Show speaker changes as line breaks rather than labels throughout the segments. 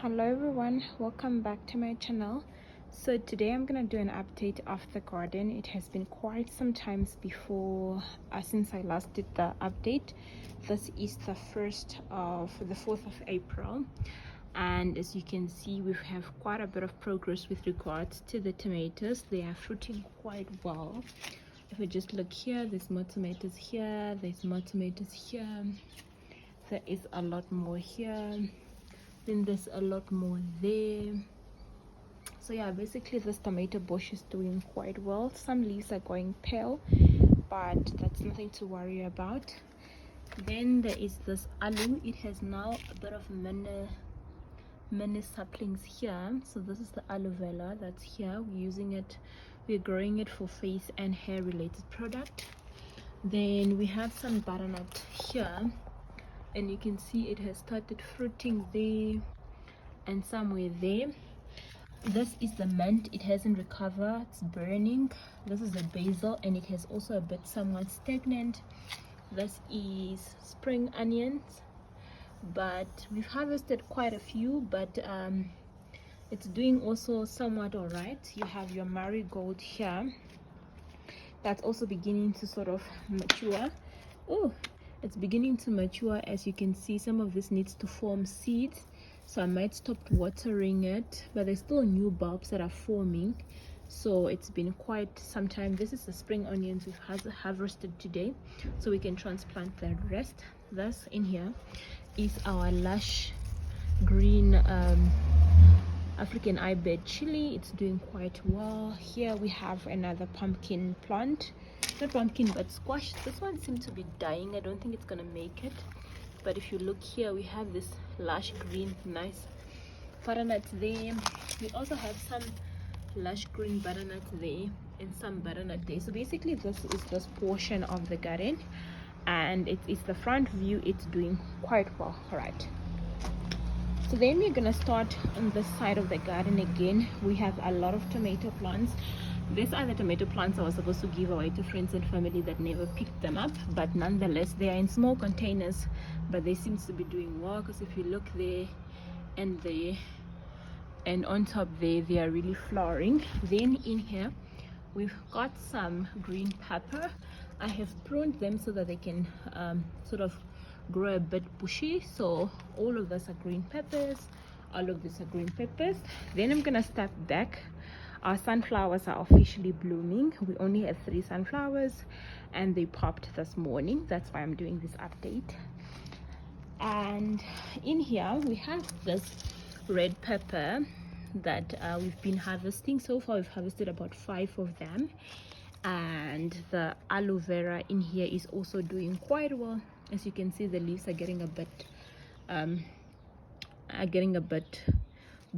Hello everyone, welcome back to my channel. So today I'm gonna do an update of the garden. It has been quite some times before since I last did the update. This is the 4th of April, and as you can see we have quite a bit of progress with regards to the tomatoes. They are fruiting quite well. If we just look here, there's more tomatoes here, there's more tomatoes here, there is a lot more here, then there's a lot more there. So yeah, basically this tomato bush is doing quite well. Some leaves are going pale, but that's nothing to worry about. Then there is this aloe. It has now a bit of many saplings here. So this is the aloe vera that's here. We're using it, we're growing it for face and hair related product. Then we have some butternut here, and you can see it has started fruiting there and somewhere there. This is the mint. It hasn't recovered, it's burning. This is the basil, and it has also a bit somewhat stagnant. This is spring onions, but we've harvested quite a few, but it's doing also somewhat all right. You have your marigold here that's also beginning to sort of mature. Oh, it's beginning to mature. As you can see, some of this needs to form seeds, so I might stop watering it, but there's still new bulbs that are forming. So it's been quite some time. This is the spring onions we've harvested today, so we can transplant the rest. Thus in here is our lush green African Ibed chili. It's doing quite well. Here we have another pumpkin plant, not pumpkin but squash. This one seems to be dying. I don't think it's gonna make it, but if you look here, we have this lush green nice butternuts there. We also have some lush green butternuts there and some butternut there. So basically this is this portion of the garden, and it's the front view. It's doing quite well. All right, so then we're gonna start on this side of the garden again. We have a lot of tomato plants. These are the tomato plants I was supposed to give away to friends and family that never picked them up, but nonetheless they are in small containers, but they seem to be doing well, because if you look there and there and on top there, they are really flowering. Then in here we've got some green pepper. I have pruned them so that they can sort of grow a bit bushy. So all of these are green peppers, all of these are green peppers. Then I'm gonna step back. Our sunflowers are officially blooming. We only had 3 sunflowers and they popped this morning. That's why I'm doing this update. And in here we have this red pepper that we've been harvesting. So far we've harvested about 5 of them, and the aloe vera in here is also doing quite well. As you can see, the leaves are getting a bit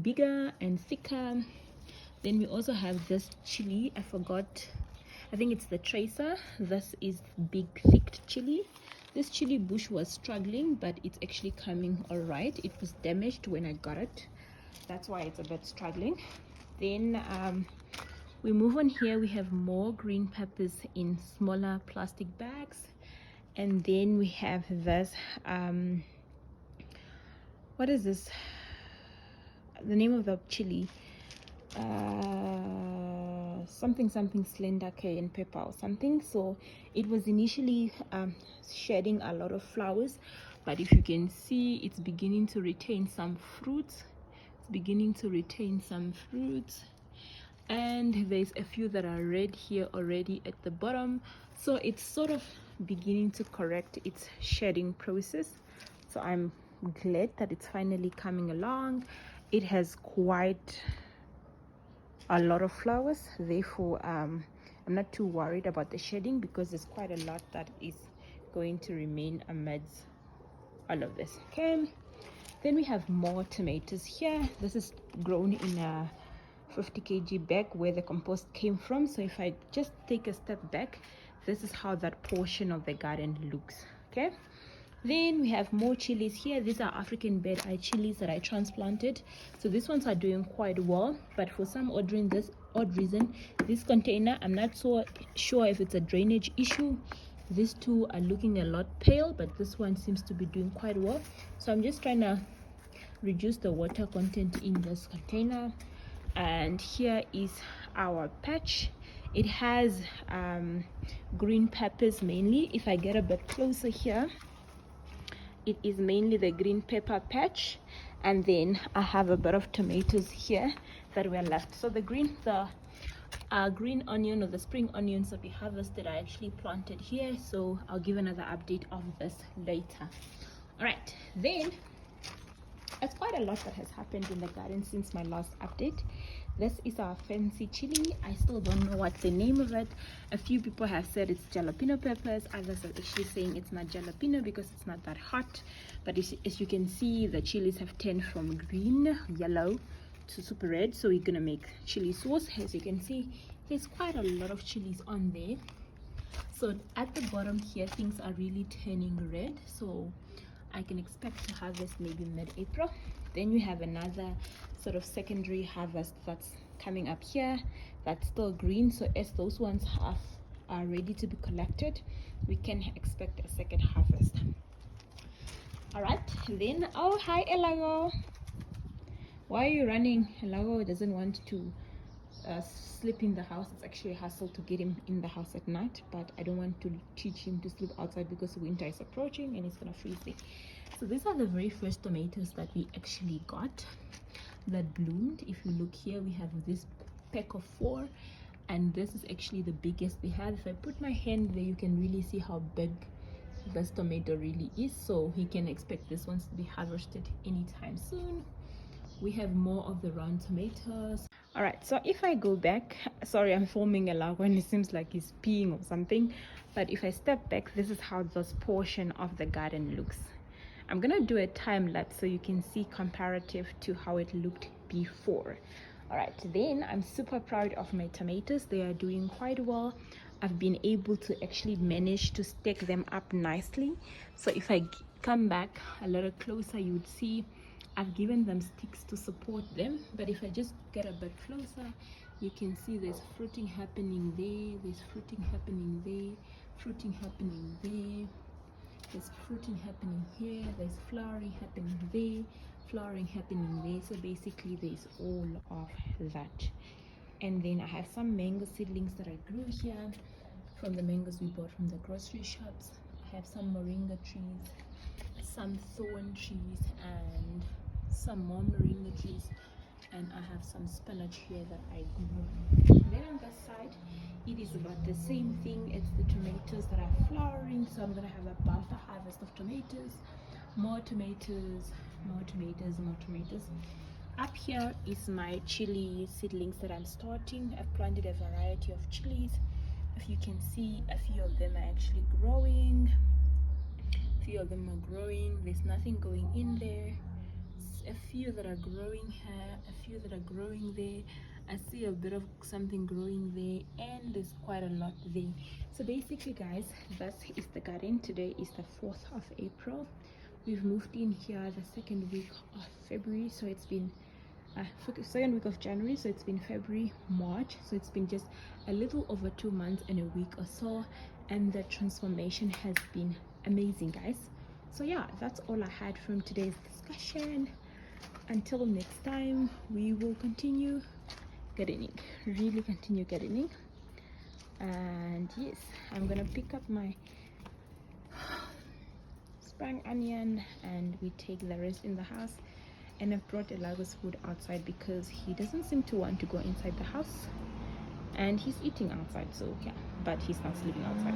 bigger and thicker. Then we also have this chili. I forgot, I think it's the tracer. This is big thick chili. This chili bush was struggling, but it's actually coming all right. It was damaged when I got it, that's why it's a bit struggling. Then we move on. Here we have more green peppers in smaller plastic bags, and then we have this what is this, the name of the chili, something slender cayenne pepper or something. So it was initially shedding a lot of flowers, but if you can see, it's beginning to retain some fruits. And there's a few that are red here already at the bottom, so it's sort of beginning to correct its shedding process. So I'm glad that it's finally coming along. It has quite a lot of flowers, therefore I'm not too worried about the shedding, because there's quite a lot that is going to remain amidst all of this. Okay, then we have more tomatoes here. This is grown in a 50 kg bag where the compost came from. So if I just take a step back, this is how that portion of the garden looks. Okay, then we have more chilies here. These are African bed eye chilies that I transplanted. So these ones are doing quite well, but for some odd reason, this container, I'm not so sure if it's a drainage issue. These two are looking a lot pale, but this one seems to be doing quite well. So I'm just trying to reduce the water content in this container. And here is our patch. It has green peppers mainly. If I get a bit closer here, it is mainly the green pepper patch, and then I have a bit of tomatoes here that were left. So the green onion, or the spring onions that we harvested, I actually planted here, so I'll give another update of this later. All right, then it's quite a lot that has happened in the garden since my last update. This is our fancy chili. I still don't know what's the name of it. A few people have said it's jalapeno peppers. Others are actually saying it's not jalapeno because it's not that hot. But as you can see, the chilies have turned from green, yellow to super red. So we're gonna make chili sauce. As you can see, there's quite a lot of chilies on there. So at the bottom here, things are really turning red. So I can expect to harvest maybe mid-April. Then we have another sort of secondary harvest that's coming up here that's still green. So as those ones are ready to be collected, we can expect a second harvest. All right, then, oh, hi Elago, why are you running? Elago doesn't want to sleep in the house. It's actually a hassle to get him in the house at night, but I don't want to teach him to sleep outside because winter is approaching and he's gonna freeze there. So these are the very first tomatoes that we actually got that bloomed. If you look here, we have this pack of 4, and this is actually the biggest we have. If I put my hand there, you can really see how big this tomato really is. So he can expect this ones to be harvested anytime soon. We have more of the round tomatoes. All right, so if I go back, sorry, I'm filming a lot when it seems like he's peeing or something, but if I step back, this is how this portion of the garden looks. I'm gonna do a time lapse so you can see comparative to how it looked before. All right, then I'm super proud of my tomatoes. They are doing quite well. I've been able to actually manage to stack them up nicely. So if I come back a little closer, you would see I've given them sticks to support them. But if I just get a bit closer, you can see there's fruiting happening there, there's fruiting happening there, fruiting happening there, there's fruiting happening here, there's flowering happening there, flowering happening there. So basically there's all of that. And then I have some mango seedlings that I grew here from the mangoes we bought from the grocery shops. I have some moringa trees, some thorn trees, and some more moringa trees, and I have some spinach here that I grew. Then on this side, it is about the same thing. It's the tomatoes that are flowering, so I'm gonna have a bumper harvest of tomatoes, more tomatoes, more tomatoes, more tomatoes. Up here is my chili seedlings that I'm starting. I've planted a variety of chilies. If you can see, a few of them are actually growing. A few of them are growing. There's nothing going in there. A few that are growing here, a few that are growing there. I see a bit of something growing there, and there's quite a lot there. So basically guys, that is the garden. Today is the 4th of April. We've moved in here the second week of February, so it's been second week of January, so it's been February, March, so it's been just a little over 2 months and a week or so, and the transformation has been amazing guys. So yeah, that's all I had from today's discussion. Until next time, we will continue gardening, really continue gardening. And yes, I'm gonna pick up my spring onion and we take the rest in the house. And I've brought Elago's food outside because he doesn't seem to want to go inside the house, and he's eating outside, so yeah, but he's not sleeping outside.